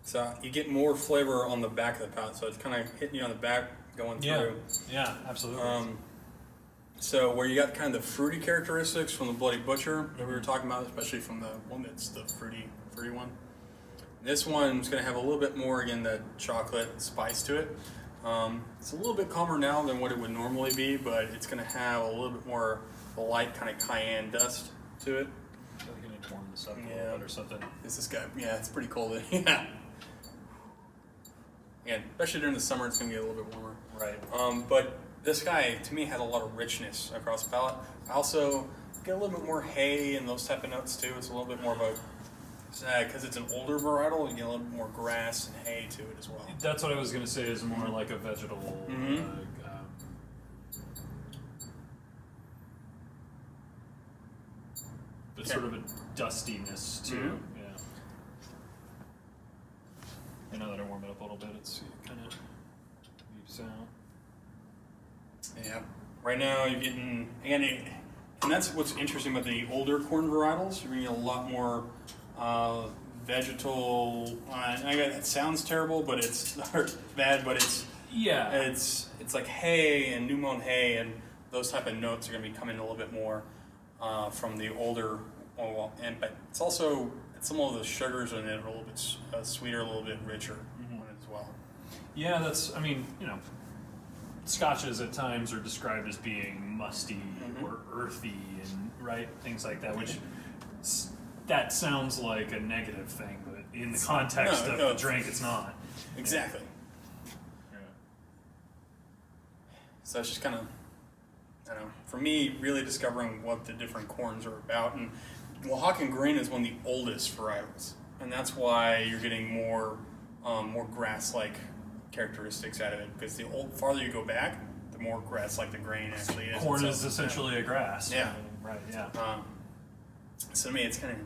so you get more flavor on the back of the palate, so it's kind of hitting you on the back, going through. Yeah, absolutely. So where you got kind of the fruity characteristics from the Bloody Butcher that we were talking about, especially from the one that's the fruity one. This one's going to have a little bit more, again, that chocolate spice to it. It's a little bit calmer now than what it would normally be, but it's going to have a little bit more light kind of cayenne dust to it. I think I need to warm this up a Yeah. little bit or something. This guy, yeah, it's pretty cold. Yeah. Again, especially during the summer, it's going to get a little bit warmer. Right. But this guy, to me, had a lot of richness across the palate. I also get a little bit more hay and those type of notes too. It's a little bit more of a, because it's an older varietal, you get a little bit more grass and hay to it as well. That's what I was going to say is more like a vegetable dustiness too. Mhm. Yeah. I know that I warm it up a little bit. It kind of leaves out. Yeah. Right now you're getting, and that's what's interesting about the older corn varietals. You're getting a lot more vegetal. It sounds terrible, but it's or bad. But it's like hay and new mown hay, and those type of notes are going to be coming a little bit more from the older. But it's also some of the sugars in it are a little bit sweeter, a little bit richer on it as well. Yeah, Scotches at times are described as being musty or earthy and things like that, which that sounds like a negative thing, but in the context of the drink, it's not. Exactly. Yeah. So it's just kind of, I don't know, for me, really discovering what the different corns are about. And Oaxacan Green is one of the oldest varietals, and that's why you're getting more grass-like characteristics out of it, because the farther you go back, the more grass-like the grain actually is. Corn is essentially a grass. Yeah. Right. Yeah. So to me, it's kind of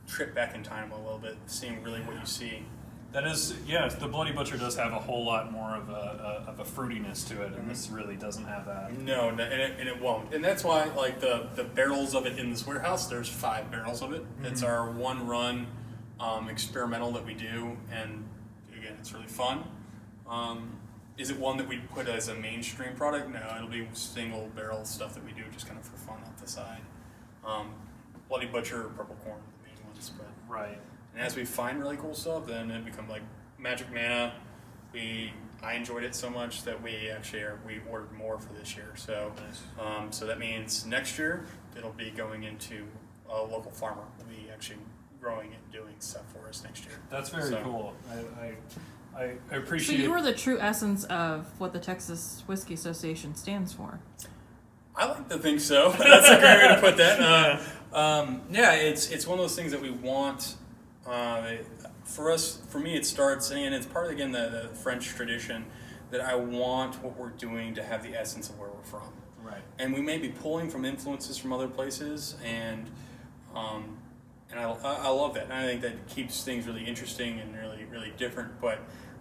trip back in time a little bit, seeing really what you see. That is, the Bloody Butcher does have a whole lot more of a fruitiness to it, and this really doesn't have that. No, and it won't. And that's why, like, the barrels of it in this warehouse, there's 5 barrels of it. It's our one run experimental that we do, and again, it's really fun. Is it one that we put as a mainstream product? No, it'll be single barrel stuff that we do just kind of for fun off the side. Bloody Butcher, Purple Corn are the main ones, but Right. and as we find really cool stuff, then it becomes like Magic Mana. I enjoyed it so much that we ordered more for this year. So, Nice. So that means next year it'll be going into a local farmer. Will be actually growing and doing stuff for us next year. That's very cool. I So appreciate. you are the true essence of what the Texas Whiskey Association stands for. I like to think so. That's a great way to put that. It's one of those things that we want. For me, it starts, and it's part of, again, the French tradition, that I want what we're doing to have the essence of where we're from. Right. And we may be pulling from influences from other places, and I love that. And I think that keeps things really interesting and really, really different. But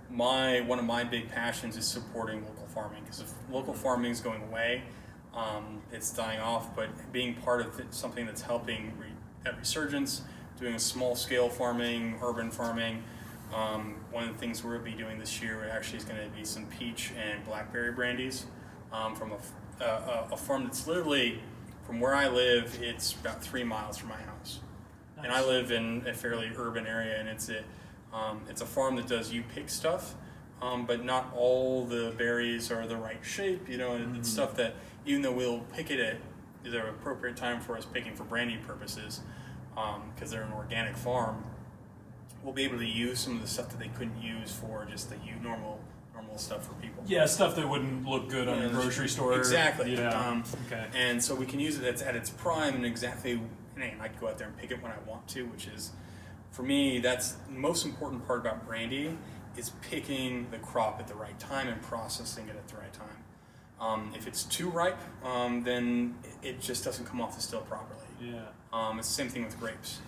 one of my big passions is supporting local farming, because if local farming is going away, it's dying off. But being part of something that's helping that resurgence, doing a small scale farming, urban farming. One of the things we'll be doing this year actually is going to be some peach and blackberry brandies from a farm that's literally, from where I live, it's about 3 miles from my house. Nice. And I live in a fairly urban area, and it's a farm that does pick stuff, but not all the berries are the right shape, and it's stuff that, even though we'll pick it at the appropriate time for us picking for brandy purposes, because they're an organic farm, we'll be able to use some of the stuff that they couldn't use for just the normal stuff for people. Yeah, stuff that wouldn't look good on a grocery store. Exactly. Yeah. Okay. And so we can use it at its prime, and exactly, and I can go out there and pick it when I want to, which is, for me, that's the most important part about brandy, is picking the crop at the right time and processing it at the right time. If it's too ripe, then it just doesn't come off the still properly. Yeah. It's the same thing with grapes.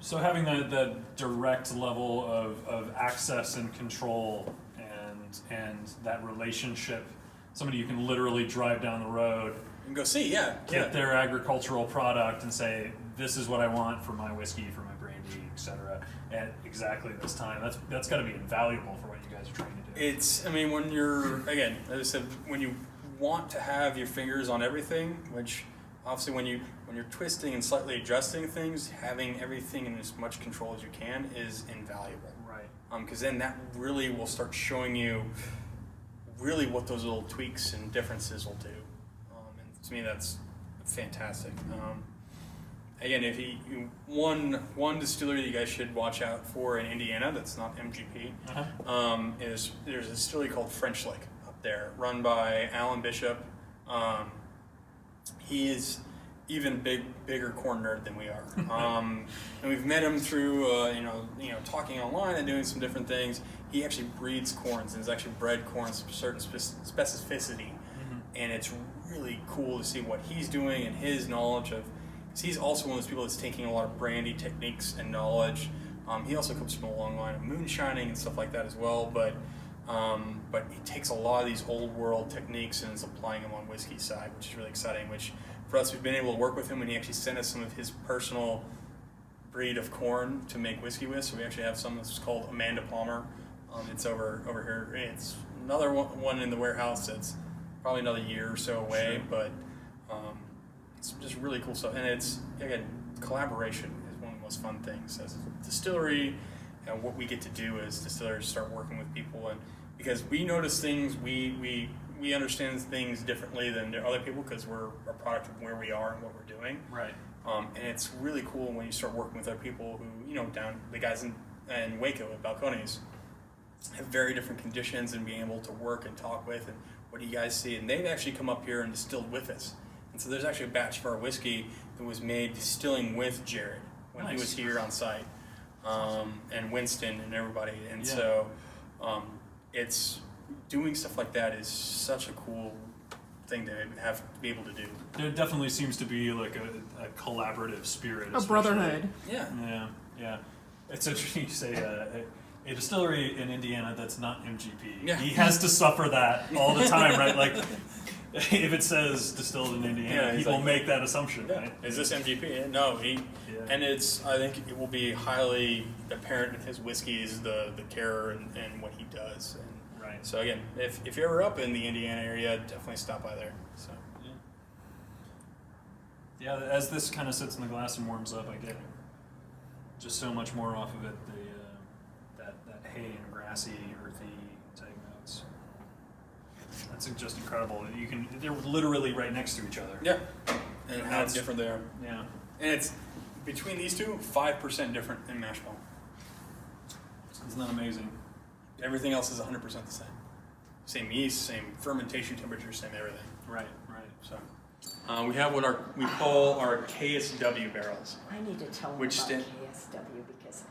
So having the direct level of access and control and that relationship, somebody you can literally drive down the road, You can go see, get their agricultural product and say, this is what I want for my whiskey, for my brandy, etc. at exactly this time. That's got to be invaluable for what you guys are trying to do. When you're, again, as I said, when you want to have your fingers on everything, which obviously when you're twisting and slightly adjusting things, having everything in as much control as you can is invaluable. Right. Because then that really will start showing you really what those little tweaks and differences will do. And to me, that's fantastic. Again, if one distillery that you guys should watch out for in Indiana that's not MGP is there's a distillery called French Lick up there, run by Alan Bishop. He is even bigger corn nerd than we are, and we've met him through talking online and doing some different things. He actually breeds corns and has actually bred corns to a certain specificity, and it's really cool to see what he's doing and his knowledge of. he's also one of those people that's taking a lot of brandy techniques and knowledge. He also comes from a long line of moonshining and stuff like that as well, but he takes a lot of these old world techniques and is applying them on whiskey side, which is really exciting. Which for us, we've been able to work with him, and he actually sent us some of his personal breed of corn to make whiskey with. So we actually have some that's called Amanda Palmer. It's over here. It's another one in the warehouse that's probably another year or so away, but it's just really cool stuff. And it's, again, collaboration is one of the most fun things as a distillery. And what we get to do as distillers, start working with people, and because we notice things, we understand things differently than other people because we're a product of where we are and what we're doing. Right. And it's really cool when you start working with other people who, down the guys in Waco at Balcones have very different conditions, and being able to work and talk with, and what do you guys see? And they've actually come up here and distilled with us. And so there's actually a batch of our whiskey that was made distilling with Jared when he was here on site. And Winston and everybody, and so it's doing stuff like that is such a cool thing to have to be able to do. There definitely seems to be like a collaborative spirit, A brotherhood. Yeah. It's interesting you say a distillery in Indiana that's not MGP. Yeah. He has to suffer that all the time, right? Like if it says distilled in Indiana, people make that assumption, right? Is this MGP? No, and I think it will be highly apparent in his whiskeys, the care and what he does. And right. So again, if you're ever up in the Indiana area, definitely stop by there. So yeah, as this kind of sits in the glass and warms up, I get just so much more off of it. That hay and grassy, earthy type notes. That's just incredible. They're literally right next to each other. Yeah, and how different they are. Yeah, and it's between these two, 5% different in mash bill. isn't that amazing? Everything else is 100% the same. Same yeast, same fermentation temperature, same everything. Right. So we have what we call our Ksw barrels. I need to tell them Which about stand- KSW because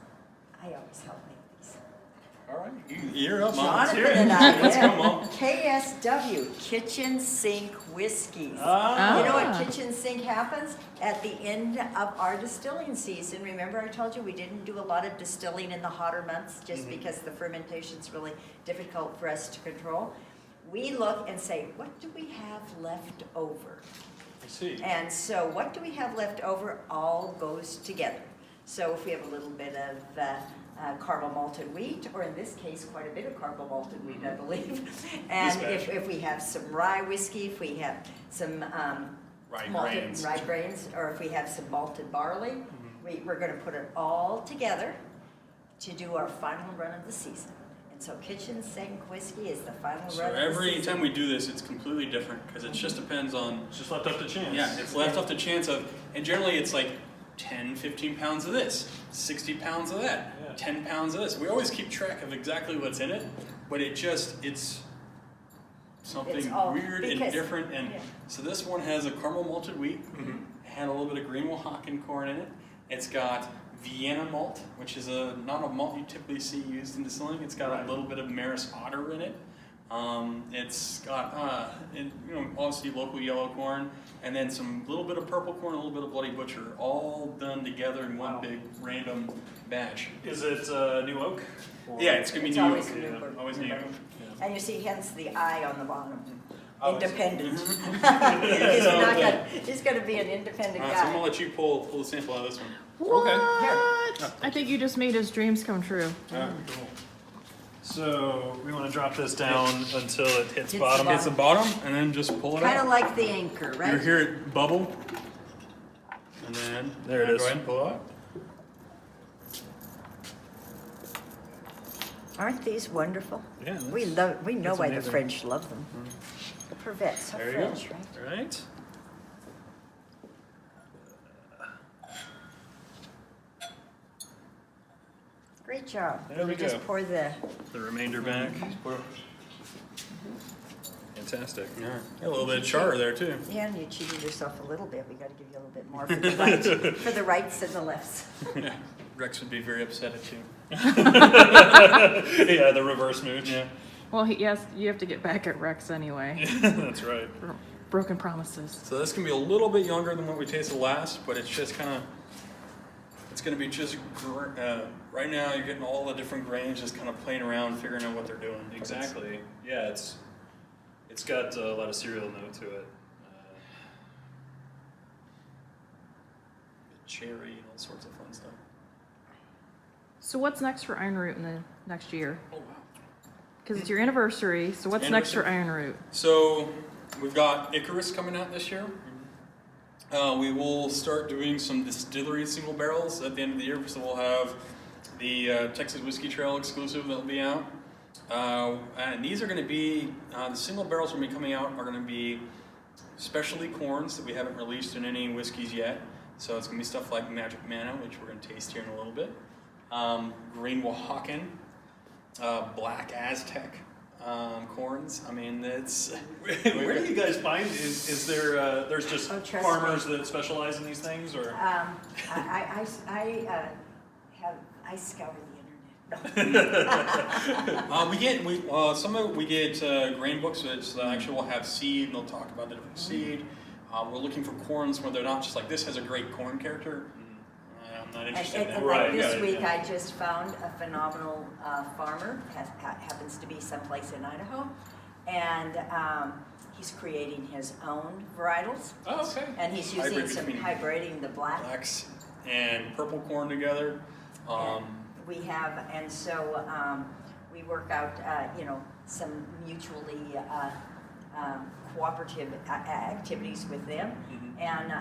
I always help make these. All right, you're up, Mom. Jonathan and I, Let's go, Mom. KSW, kitchen sink whiskeys. Ah. You know what kitchen sink happens? At the end of our distilling season, remember I told you we didn't do a lot of distilling in the hotter months just because the fermentation's really difficult for us to control. We look and say, what do we have left over? I see. And so what do we have left over all goes together. So if we have a little bit of caramel malted wheat, or in this case, quite a bit of caramel malted wheat, I believe. And if we have some rye whiskey, if we have some rye grains, or if we have some malted barley, we're going to put it all together to do our final run of the season. And so kitchen sink whiskey is the final run of the season. So every time we do this, it's completely different because it just depends on. It's just left up to chance. Yeah, it's left up to chance of, and generally it's like 10, 15 pounds of this, 60 pounds of that, 10 pounds of this. We always keep track of exactly what's in it, but it's something weird and different. And so this one has a caramel malted wheat, it had a little bit of Greenville Hocken corn in it. It's got Vienna malt, which is not a malt you typically see used in distilling. It's got a little bit of Maris Otter in it. It's got, obviously local yellow corn, and then some little bit of purple corn, a little bit of Bloody Butcher, all done together in one big random batch. Is it new oak? Yeah, it's gonna be new. Always new. Always new. And you see, hence the I on the bottom. Independent. He's going to be an independent So I'm guy. gonna let you pull the sample out of this one. What? Okay. I think you just made his dreams come true. Cool. So we want to drop this down until it hits the bottom. bottom. Hits the bottom, and then just pull it Kind out. of like the anchor, You right? hear it bubble, and then There it is. Go ahead and pull it out. Aren't these wonderful? Yeah, We know that's why the amazing. French love them. The Privette's so There you French, go. right? Right. Great job. There we Just go. pour the. The remainder back. Fantastic. Yeah, a little bit of char there too. Yeah, and you cheated yourself a little bit. We got to give you a little bit more for the right, for the rights and the lefts. Yeah, Rex would be very upset at you. Yeah, the reverse mooch. Yeah. Well, yes, you have to get back at Rex anyway. That's right. broken promises. So this can be a little bit younger than what we tasted last, but it's just kind of, it's going to be just, right now you're getting all the different grains just kind of playing around, figuring out what they're doing. Exactly. Yeah, it's got a lot of cereal note to it. Cherry and all sorts of fun stuff. So what's next for Ironroot in the next year? Oh, wow. Because it's your anniversary, so what's next for Ironroot? So we've got Icarus coming out this year. We will start doing some distillery single barrels at the end of the year, so we'll have the Texas Whiskey Trail exclusive that'll be out. And these are going to be, the single barrels that will be coming out are going to be specialty corns that we haven't released in any whiskeys yet. So it's going to be stuff like Magic Manna, which we're going to taste here in a little bit. Green Oaxacan, Black Aztec corns. I mean, it's... Where do you guys find, is there, there's just trust farmers that specialize in these things, or? I scour the internet. No. We get grain books which actually will have seed, and they'll talk about the different seed. We're looking for corns where they're not just like, this has a great corn character. I'm not interested in that. And Right, like this yeah, week, yeah. I just found a phenomenal farmer, happens to be someplace in Idaho, and he's creating his own varietals. Oh, okay. And he's Hybrid using some between hybriding the blacks and purple corn together. We have, and so we work out, some mutually cooperative activities with them, and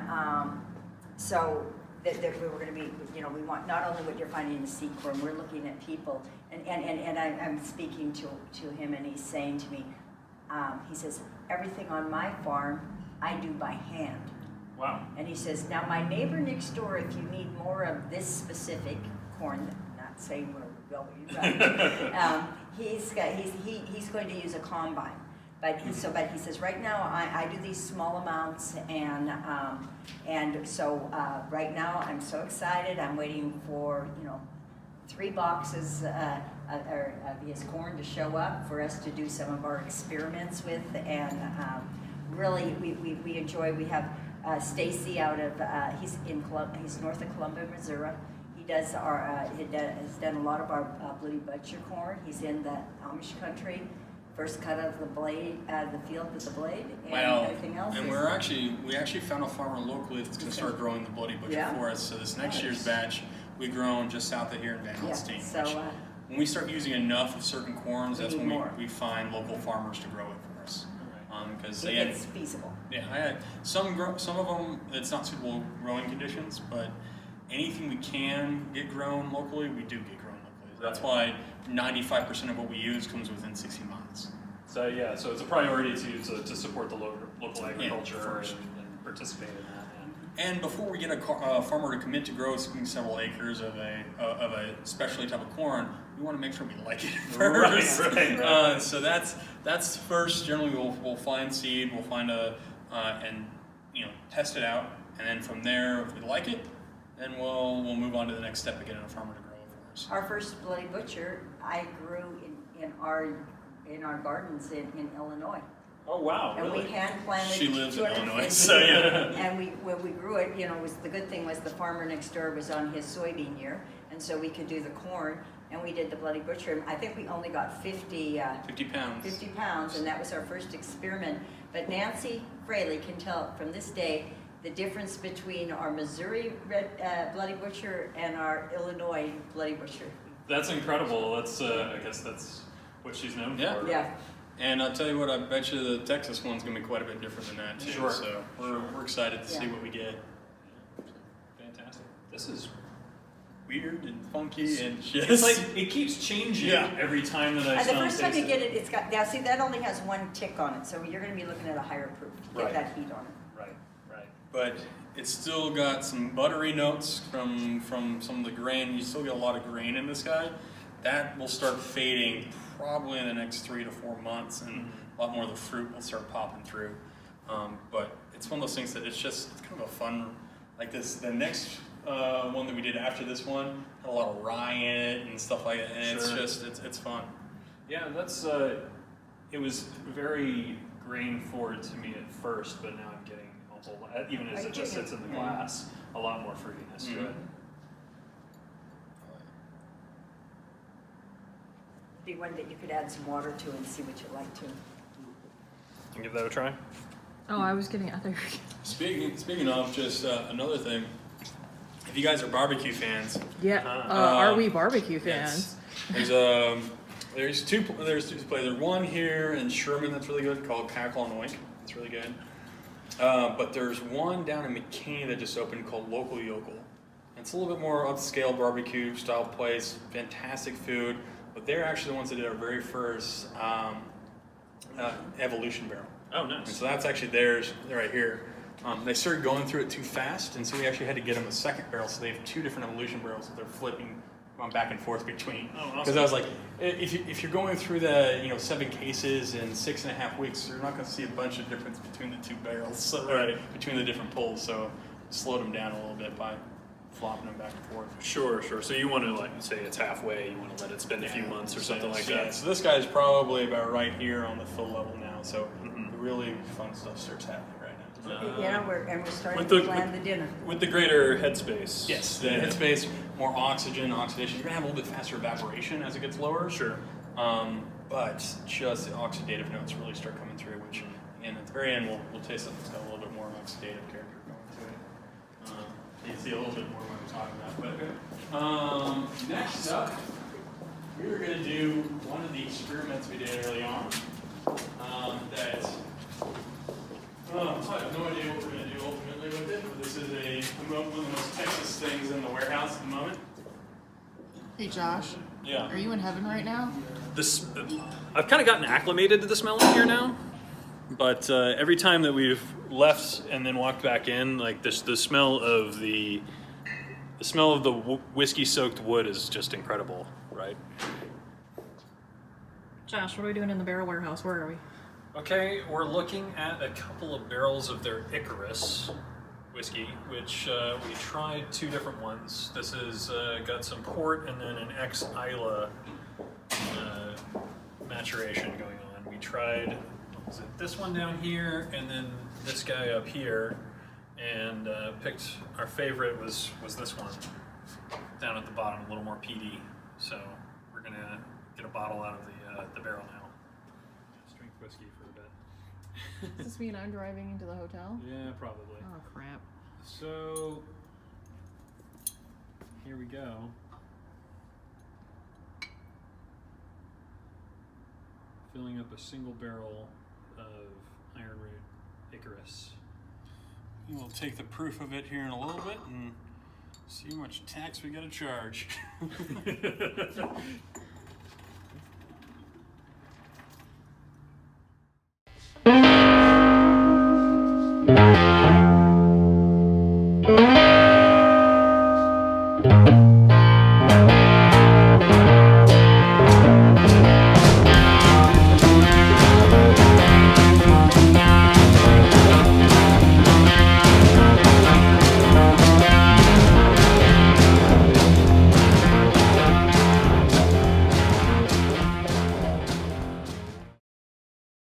so that we're going to be, we want not only what you're finding in the seed corn, we're looking at people, and I'm speaking to him, and he's saying to me, he says, everything on my farm I do by hand. Wow. And he says, now my neighbor next door, if you need more of this specific corn, not saying where we're going, but he's going to use a combine. But he says, right now I do these small amounts, and so right now I'm so excited. I'm waiting for 3 boxes of his corn to show up for us to do some of our experiments with, and really we enjoy. We have Stacy out of he's north of Columbia, Missouri. He does has done a lot of our Bloody Butcher corn. He's in the Amish country. First cut of the blade, the field with the blade, and everything else. And we actually found a farmer locally that's going to start growing the Bloody Butcher for us. So this next year's batch, we grown just south of here in Van Alstyne. Yeah, so when we start using enough of certain corns, that's when more. we find local farmers to grow it for us. Because it's feasible. Yeah, some of them it's not suitable growing conditions, but anything we can get grown locally, we do get grown locally. That's why 95% of what we use comes within 60 miles. So yeah, so it's a priority to support the local agriculture and participate in that. And before we get a farmer to commit to grow several acres of a specialty type of corn, we want to make sure we like it first. Right. So that's first. Generally, we'll find seed, we'll find and test it out, and then from there, if we like it, then we'll move on to the next step of getting a farmer to grow it for us. Our first Bloody Butcher I grew in our gardens in Illinois. Oh wow! And really? we hand planted. She lives in 250. Illinois, so yeah. And when we grew it, the good thing was the farmer next door was on his soybean year, and so we could do the corn, and we did the Bloody Butcher. I think we only got 50 pounds. 50 pounds, and that was our first experiment. But Nancy Fraley can tell from this day the difference between our Missouri Bloody Butcher and our Illinois Bloody Butcher. That's incredible. That's I guess that's what she's known for. Yeah. And I'll tell you what, I bet you the Texas one's going to be quite a bit different than that, too. Sure. So we're excited to see what we get. Fantastic. This is Weird and funky and just... It's like, it keeps changing every time that I And the smell first time you taste get it, it's got, now see, that only has 1 tick on it, so you're going to be looking at a higher proof to get that heat on it. Right. But it's still got some buttery notes from some of the grain. You still get a lot of grain in this guy. That will start fading probably in the next 3 to 4 months, and a lot more of the fruit will start popping through. But it's one of those things that it's kind of a fun, like this. The next one that we did after this one had a lot of rye in it and stuff like that, and it's fun. Yeah, that's it was very grain forward to me at first, but now I'm getting a whole lot, even as it just sits in the glass, a lot more fruitiness to it. Be one that you could add some water to and see what you like to. You can give that a try. Oh, I was getting other. Speaking of, just another thing. If you guys are barbecue fans, Yeah. Are we barbecue fans? yes. There's two places. There's one here in Sherman that's really good called Cackle and Oink. It's really good. But there's one down in McKinney that just opened called Local Yokel. It's a little bit more upscale barbecue style place. Fantastic food. But they're actually the ones that did our very first Evolution barrel. Oh, And nice. so that's actually theirs right here. They started going through it too fast, and so we actually had to get them a second barrel. So they have two different Evolution barrels that they're flipping, going back and forth between. Oh, awesome. Because I was like, if you're going through the 7 cases in 6.5 weeks, you're not going to see a bunch of difference between the two barrels, so, Right. between the different pulls. So slowed them down a little bit by flopping them back and forth. Sure. So you want to, like, say it's halfway, you want to let it spend a few months or something like Yeah, that. so this guy's probably about right here on the fill level now. So the really fun stuff starts happening right now. We're starting with to the- plan the dinner. With the greater headspace. Yes, the headspace, more oxygen, oxidation. You're gonna have a little bit faster evaporation as it gets lower. Sure. But just the oxidative notes really start coming through, which, again, at the very end, we'll taste something that's got a little bit more oxidative character going to it. You can see a little bit more what I'm talking about. But next up, we were gonna do one of the experiments we did early on. I have no idea what we're going to do ultimately with it, but this is one of the most Texas things in the warehouse at the moment. Hey Josh, Yeah. are you in heaven right now? This, I've kind of gotten acclimated to the smell in here now, but every time that we've left and then walked back in, like the smell of the whiskey-soaked wood is just incredible, right? Josh, what are we doing in the barrel warehouse? Where are we? Okay, we're looking at a couple of barrels of their Icarus whiskey, which we tried 2 different ones. This has got some port and then an ex-Isla maturation going on. We tried, what was it, this one down here and then this guy up here, and picked our favorite was this one down at the bottom, a little more peaty. So we're gonna get a bottle out of the barrel now. Just drink whiskey for a bit. Does this mean I'm driving into the hotel? Yeah, probably. Oh crap. So here we go. Filling up a single barrel of Ironroot Icarus. We'll take the proof of it here in a little bit and see how much tax we got to charge.